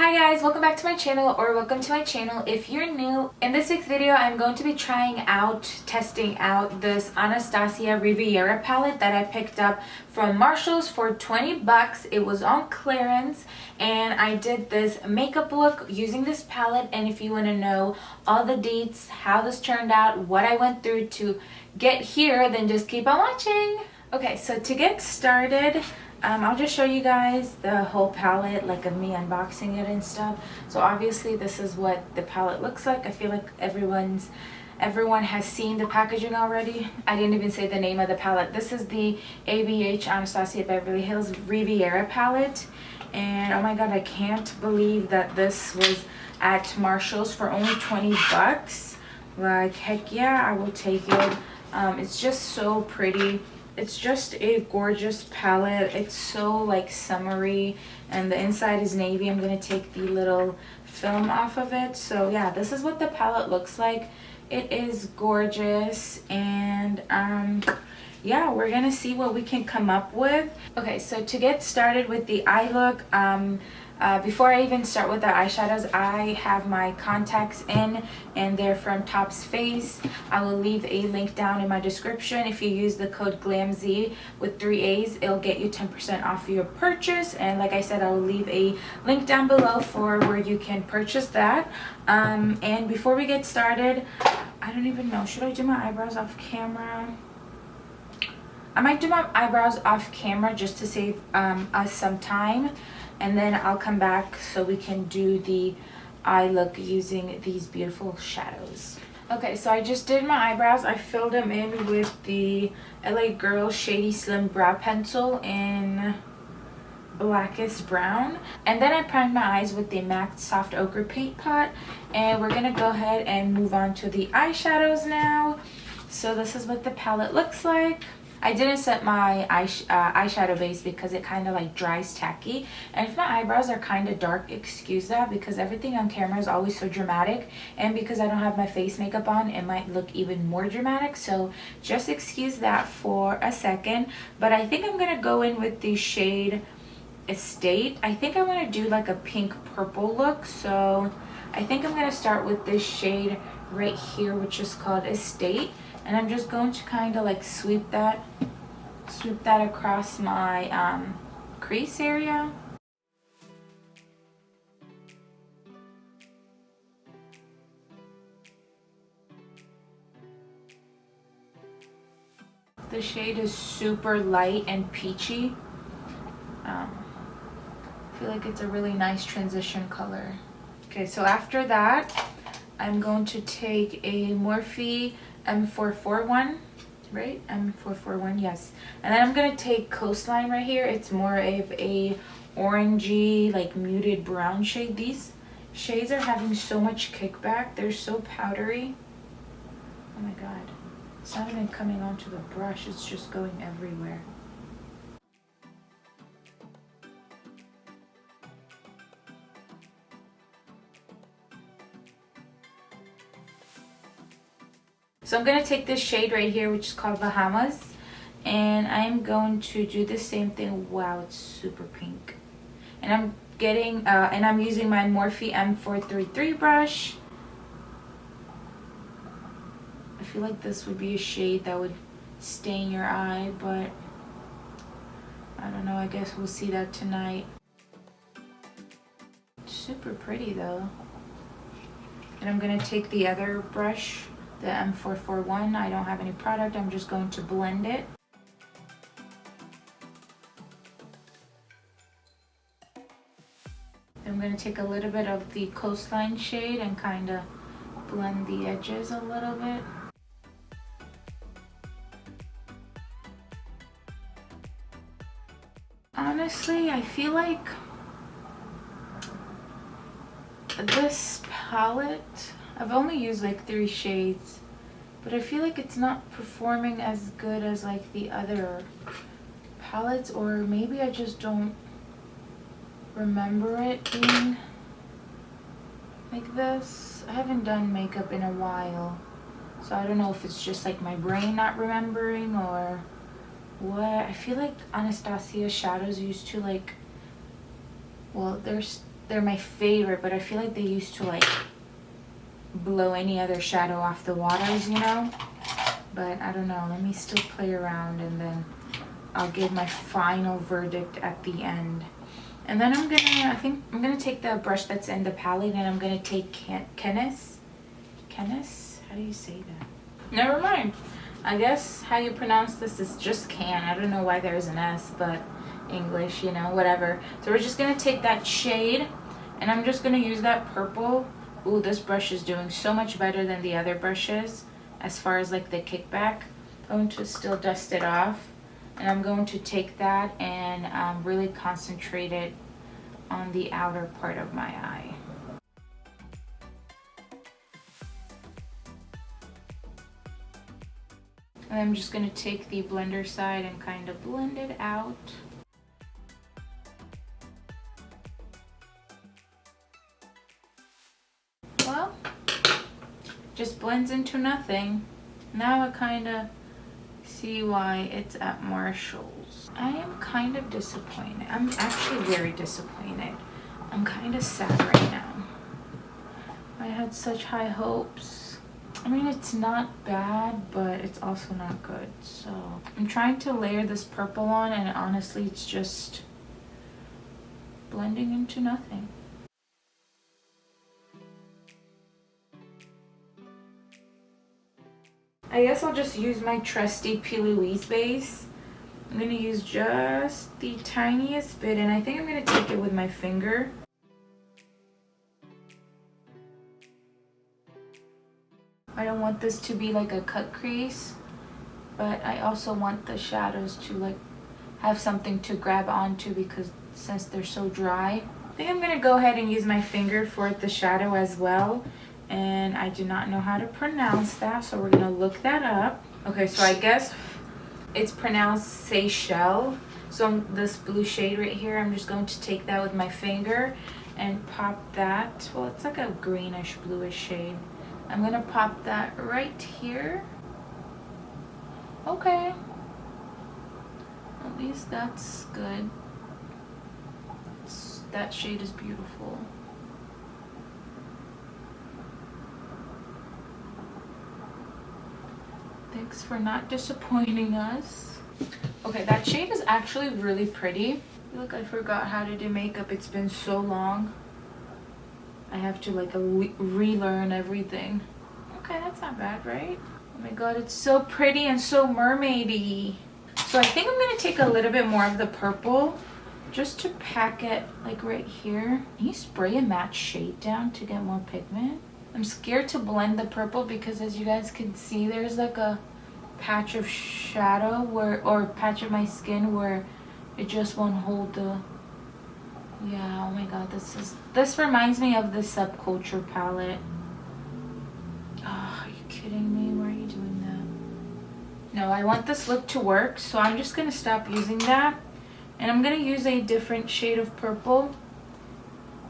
Hi guys, welcome back to my channel, or welcome to my channel if you're new. In this week's video, I'm going to be testing out this Anastasia Riviera palette that I picked up from Marshall's for 20 bucks. It was on clearance and I did this makeup look using this palette. And if you want to know all the deets, how this turned out, what I went through to get here, then just keep on watching. Okay, so to get started, I'll just show you guys the whole palette, like of me unboxing it and stuff. So obviously this is what the palette looks like. I feel like everyone has seen the packaging already. I didn't even say the name of the palette. This is the ABH Anastasia Beverly Hills Riviera palette. And oh my god, I can't believe that this was at Marshall's for only 20 bucks. Like, heck yeah, I will take it. It's just so pretty. It's just a gorgeous palette. It's so like summery, and the inside is navy. I'm gonna take the little film off of it. So yeah, this is what the palette looks like. It is gorgeous, and yeah, we're gonna see what we can come up with. Okay, so to get started with the eye look, before I even start with the eyeshadows, I have my contacts in, and they're from Topps Face. I will leave a link down in my description. If you use the code GLAMZ with 3 A's, it'll get you 10% off your purchase. And like I said, I will leave a link down below for where you can purchase that. And before we get started, I don't even know, should I do my eyebrows off camera? I might do my eyebrows off camera just to save us some time, and then I'll come back so we can do the eye look using these beautiful shadows. Okay, so I just did my eyebrows. I filled them in with the LA Girl Shady Slim Brow Pencil in Blackest Brown, and then I primed my eyes with the MAC Soft Ochre Paint Pot. And we're gonna go ahead and move on to the eyeshadows now. So this is what the palette looks like. I didn't set my eyeshadow base because it kind of like dries tacky, and if my eyebrows are kind of dark, excuse that, because everything on camera is always so dramatic, and because I don't have my face makeup on, it might look even more dramatic. So just excuse that for a second. But I think I'm gonna go in with the shade Estate. I think I want to do like a pink purple look, so I think I'm gonna start with this shade right here, which is called Estate. And I'm just going to kind of like sweep that across my crease area. The shade is super light and peachy. I feel like it's a really nice transition color. Okay, so after that, I'm going to take a Morphe M441, right? M441, yes. And then I'm gonna take Coastline right here. It's more of a orangey, like muted brown shade. These shades are having so much kickback. They're so powdery. Oh my god. It's not even coming onto the brush. It's just going everywhere. So I'm going to take this shade right here, which is called Bahamas, and I'm going to do the same thing. Wow, it's super pink. And I'm getting, and I'm using my Morphe M433 brush. I feel like this would be a shade that would stain your eye, but I don't know, I guess we'll see that tonight. Super pretty though. And I'm going to take the other brush, the M441. I don't have any product. I'm just going to blend it. I'm going to take a little bit of the Coastline shade and kind of blend the edges a little bit. Honestly, I feel like this palette, I've only used like 3 shades, but I feel like it's not performing as good as like the other palettes, or maybe I just don't remember it being like this. I haven't done makeup in a while, so I don't know if it's just like my brain not remembering or what. I feel like Anastasia shadows used to like, well, they're my favorite, but I feel like they used to like blow any other shadow off the waters, you know? But I don't know, let me still play around and then I'll give my final verdict at the end. And then I think I'm gonna take the brush that's in the palette and I'm gonna take 𝓕𝓸𝓻𝓰𝓮𝓽. How do you say that? Never mind. I guess how you pronounce this is just can. I don't know why there's an S, but English, you know, whatever. So we're just gonna take that shade and I'm just gonna use that purple. Ooh, this brush is doing so much better than the other brushes as far as like the kickback. I'm going to still dust it off and I'm going to take that and really concentrate it on the outer part of my eye. And I'm just going to take the blender side and kind of blend it out. Well, just blends into nothing. Now I kind of see why it's at Marshall's. I am kind of disappointed. I'm actually very disappointed. I'm kind of sad right now. I had such high hopes. I mean, it's not bad, but it's also not good. So I'm trying to layer this purple on and honestly, it's just blending into nothing. I guess I'll just use my trusty P. Louise base. I'm going to use just the tiniest bit and I think I'm going to take it with my finger. I don't want this to be like a cut crease, but I also want the shadows to like have something to grab onto because since they're so dry. I think I'm going to go ahead and use my finger for the shadow as well. And I do not know how to pronounce that, so we're going to look that up. Okay, so I guess it's pronounced 𝓕𝓸𝓷'𝓽. So this blue shade right here, I'm just going to take that with my finger and pop that. Well, it's like a greenish bluish shade. I'm gonna pop that right here. Okay. At least that's good. That shade is beautiful. Thanks for not disappointing us. Okay, that shade is actually really pretty. Look, I forgot how to do makeup. It's been so long. I have to like relearn everything. Okay, that's not bad, right? Oh my god, it's so pretty and so mermaidy. So I think I'm gonna take a little bit more of the purple just to pack it like right here. Can you spray a matte shade down to get more pigment? I'm scared to blend the purple because as you guys can see, there's like a patch of shadow or patch of my skin where it just won't hold the... Yeah, oh my god, this reminds me of the Subculture palette. Oh, are you kidding me? Why are you doing that? No, I want this look to work, so I'm just gonna stop using that. And I'm gonna use a different shade of purple.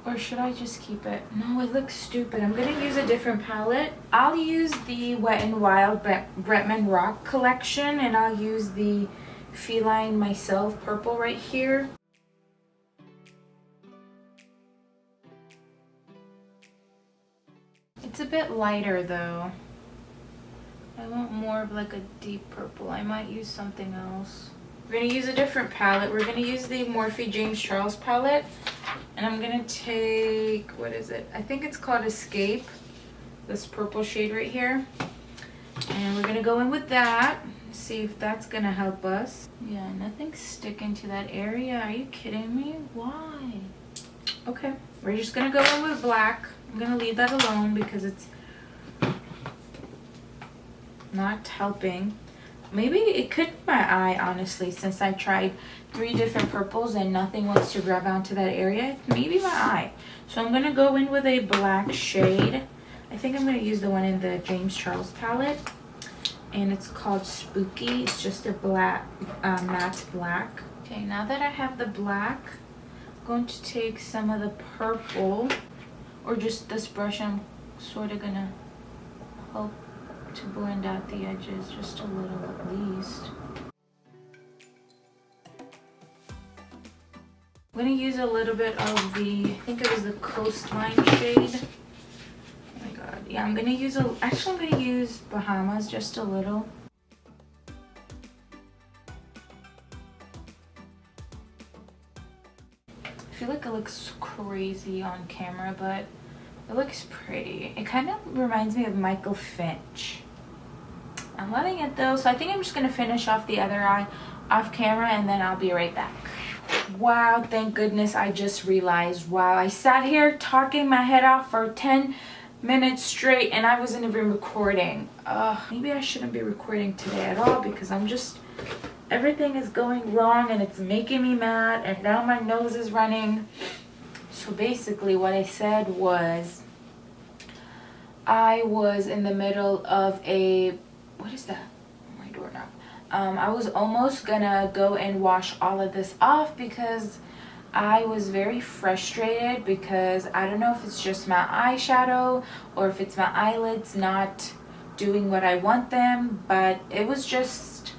Or should I just keep it? No, it looks stupid. I'm gonna use a different palette. I'll use the Wet n Wild Bretman Rock collection, and I'll use the Feline Myself purple right here. It's a bit lighter though. I want more of like a deep purple. I might use something else. We're gonna use a different palette. We're gonna use the Morphe James Charles palette. And I'm gonna take, what is it? I think it's called Escape. This purple shade right here. And we're gonna go in with that. See if that's gonna help us. Yeah, nothing's sticking to that area. Are you kidding me? Why? Okay, we're just gonna go in with black. I'm gonna leave that alone because it's not helping. Maybe it could be my eye, honestly, since I tried 3 different purples and nothing wants to grab onto that area. Maybe my eye. So I'm gonna go in with a black shade. I think I'm gonna use the one in the James Charles palette, and it's called Spooky. It's just a black, matte black. Okay, now that I have the black, I'm going to take some of the purple, or just this brush. I'm sort of gonna help to blend out the edges just a little, at least. Okay, I'm gonna go in with the purple. I'm gonna use the Wet n Wild Bretman Rock collection, and I'll use the Feline Myself purple right here. I'm gonna take some of the purple, or just this brush. I'm sort of gonna help to blend out the edges just a little at least. I'm gonna use a little bit of the, I think it was the Coastline shade. Oh my god. Yeah, I'm gonna use actually I'm gonna use Bahamas just a little. I feel like it looks crazy on camera, but it looks pretty. It kind of reminds me of Michael Finch. I'm loving it though, so I think I'm just gonna finish off the other eye off camera and then I'll be right back. Wow, thank goodness I just realized, wow, I sat here talking my head off for 10 minutes straight and I wasn't even recording. Maybe I shouldn't be recording today at all because I'm just, everything is going wrong and it's making me mad and now my nose is running. So basically what I said was, I was in the middle of a, what is that? My doorknob. I was almost gonna go and wash all of this off because I was very frustrated because I don't know if it's just my eyeshadow or if it's my eyelids not doing what I want them, but it was just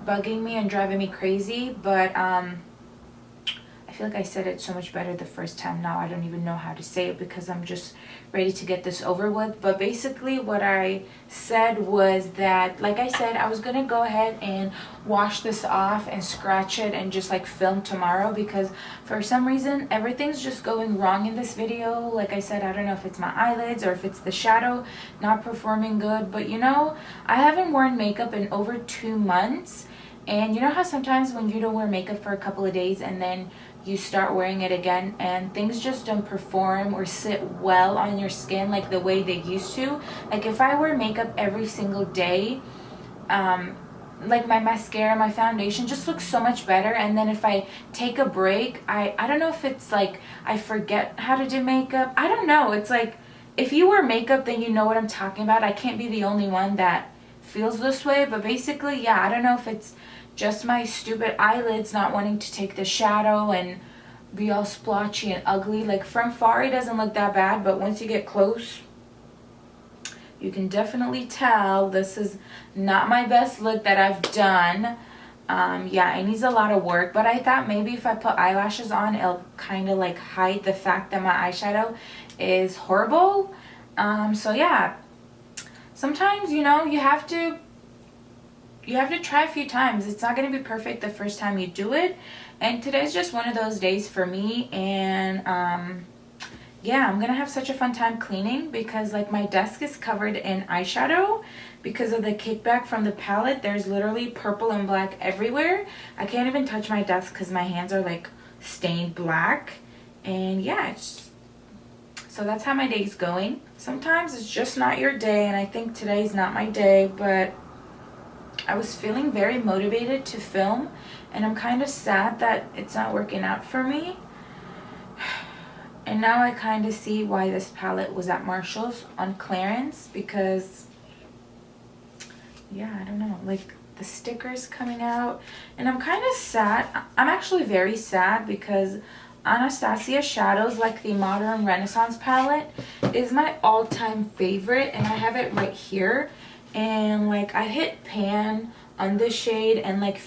bugging me and driving me crazy. But I feel like I said it so much better the first time. Now I don't even know how to say it because I'm just ready to get this over with. But basically what I said was that, like I said, I was gonna go ahead and wash this off and scratch it and just like film tomorrow because for some reason everything's just going wrong in this video. Like I said, I don't know if it's my eyelids or if it's the shadow not performing good, but you know, I haven't worn makeup in over 2 months. And you know how sometimes when you don't wear makeup for a couple of days and then you start wearing it again and things just don't perform or sit well on your skin like the way they used to? Like if I wear makeup every single day, like my mascara, my foundation just looks so much better. And then if I take a break, I don't know if it's like I forget how to do makeup. I don't know. It's like if you wear makeup then you know what I'm talking about. I can't be the only one that feels this way, but basically, yeah, I don't know if it's just my stupid eyelids not wanting to take the shadow and be all splotchy and ugly. Like from far it doesn't look that bad, but once you get close you can definitely tell this is not my best look that I've done. Yeah, it needs a lot of work, but I thought maybe if I put eyelashes on it'll kind of like hide the fact that my eyeshadow is horrible. So yeah, sometimes, you know, you have to try a few times. It's not going to be perfect the first time you do it, and today's just one of those days for me. And yeah, I'm gonna have such a fun time cleaning because like my desk is covered in eyeshadow because of the kickback from the palette. There's literally purple and black everywhere. I can't even touch my desk because my hands are like stained black. And yeah, so that's how my day's going. Sometimes it's just not your day, and I think today's not my day, but I was feeling very motivated to film, and I'm kind of sad that it's not working out for me. And now I kind of see why this palette was at Marshall's on clearance, because yeah, I don't know, like the stickers coming out, and I'm kind of sad. I'm actually very sad because Anastasia shadows, like the Modern Renaissance palette, is my all-time favorite, and I have it right here. And like I hit pan on this shade, and like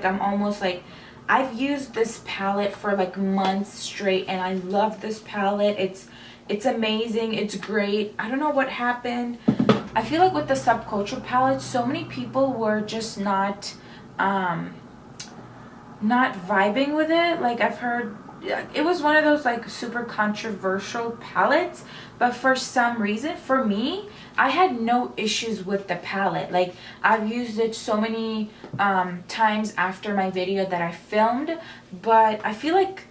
I'm almost like, I've used this palette for like months straight, and I love this palette. It's amazing, it's great. I don't know what happened. I feel like with the Subculture palette, so many people were just not vibing with it. Like I've heard it was one of those like super controversial palettes, but for some reason, for me, I had no issues with the palette. Like I've used it so many times after my video that I filmed, but I feel like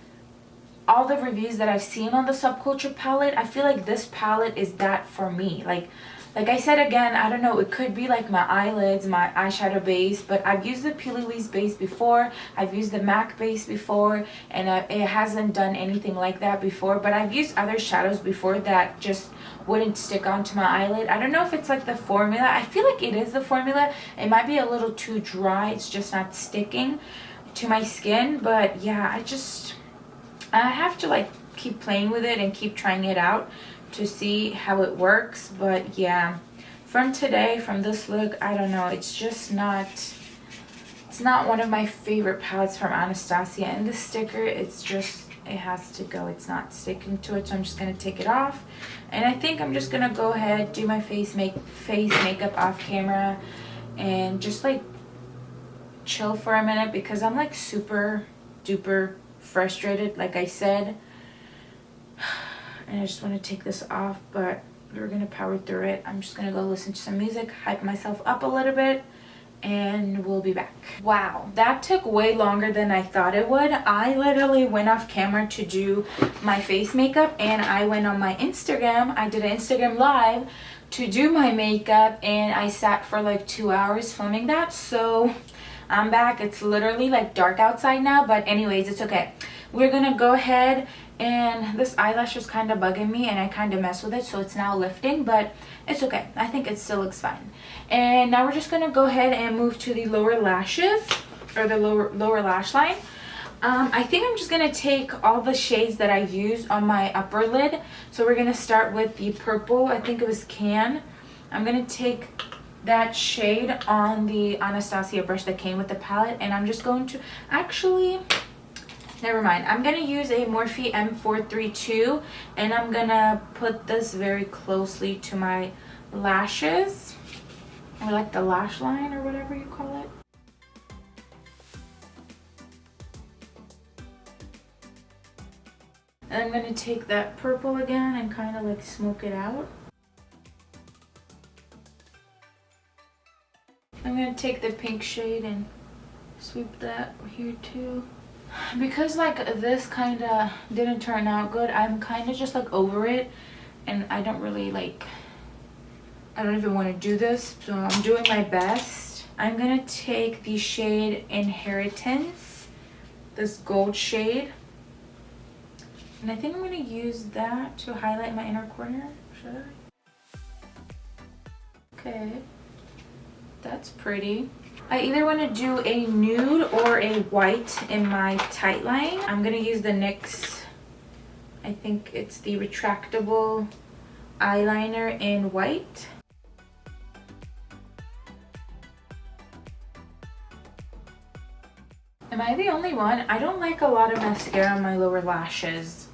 all the reviews that I've seen on the Subculture palette, I feel like this palette is that for me. Like I said again, I don't know, it could be like my eyelids, my eyeshadow base, but I've used the P. Louise base before, I've used the MAC base before, and it hasn't done anything like that before. But I've used other shadows before that just wouldn't stick onto my eyelid. I don't know if it's like the formula. I feel like it is the formula. It might be a little too dry, it's just not sticking to my skin. But yeah, I have to like keep playing with it and keep trying it out to see how it works. But yeah, from today, from this look, I don't know, it's just not, it's not one of my favorite palettes from Anastasia. And the sticker, it's just, it has to go. It's not sticking to it, so I'm just gonna take it off. And I think I'm just gonna go ahead, do my face makeup off camera and just like chill for a minute because I'm like super duper frustrated, like I said. And I just want to take this off, but we're gonna power through it. I'm just gonna go listen to some music, hype myself up a little bit, and we'll be back. Wow, that took way longer than I thought it would. I literally went off camera to do my face makeup, and I went on my Instagram. I did an Instagram live to do my makeup, and I sat for like 2 hours filming that. So I'm back. It's literally like dark outside now, but anyways, it's okay. We're gonna go ahead, and this eyelash was kind of bugging me and I kind of messed with it, so it's now lifting, but it's okay. I think it still looks fine. And now we're just gonna go ahead and move to the lower lashes, or the lower lash line. I think I'm just gonna take all the shades that I used on my upper lid. So we're gonna start with the purple, I think it was Can. I'm gonna take that shade on the Anastasia brush that came with the palette, and I'm just going to, actually, never mind. I'm gonna use a Morphe M432, and I'm gonna put this very closely to my lashes, or like the lash line, or whatever you call it. And I'm gonna take that purple again and kind of like smoke it out. I'm gonna take the pink shade and sweep that here too. Because like this kind of didn't turn out good, I'm kind of just like over it, and I don't really like, I don't even want to do this, so I'm doing my best. I'm gonna take the shade Inheritance, this gold shade, and I think I'm gonna use that to highlight my inner corner. Should I? Okay, that's pretty. I either want to do a nude or a white in my tight line. I'm gonna use the NYX, I think it's the retractable eyeliner in white. Am I the only one? I don't like a lot of mascara on my lower lashes.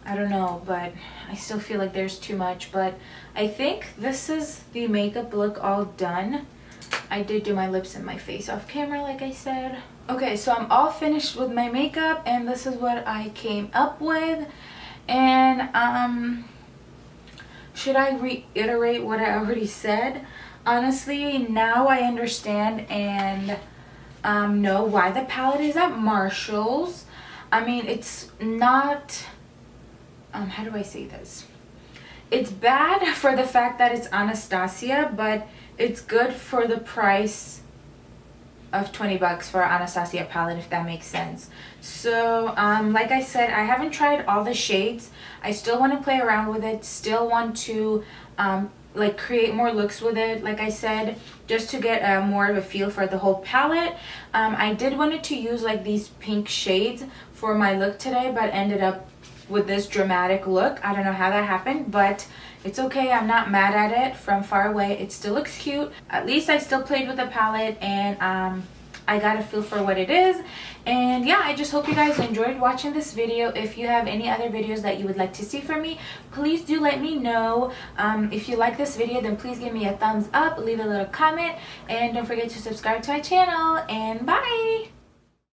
I don't know, but I still feel like there's too much. But I think this is the makeup look all done. I did do my lips and my face off camera, like I said. Okay, so I'm all finished with my makeup, and this is what I came up with. And should I reiterate what I already said? Honestly, now I understand and know why the palette is at Marshall's. I mean, it's not, how do I say this? It's bad for the fact that it's Anastasia, but it's good for the price of 20 bucks for an Anastasia palette, if that makes sense. So like I said, I haven't tried all the shades. I still want to play around with it, still want to like create more looks with it, like I said, just to get more of a feel for the whole palette. I did wanted to use like these pink shades for my look today, but ended up with this dramatic look. I don't know how that happened, but it's okay. I'm not mad at it. From far away, it still looks cute. At least I still played with the palette, and I got a feel for what it is. And yeah, I just hope you guys enjoyed watching this video. If you have any other videos that you would like to see from me, please do let me know. If you like this video, then please give me a thumbs up, leave a little comment, and don't forget to subscribe to my channel, and bye!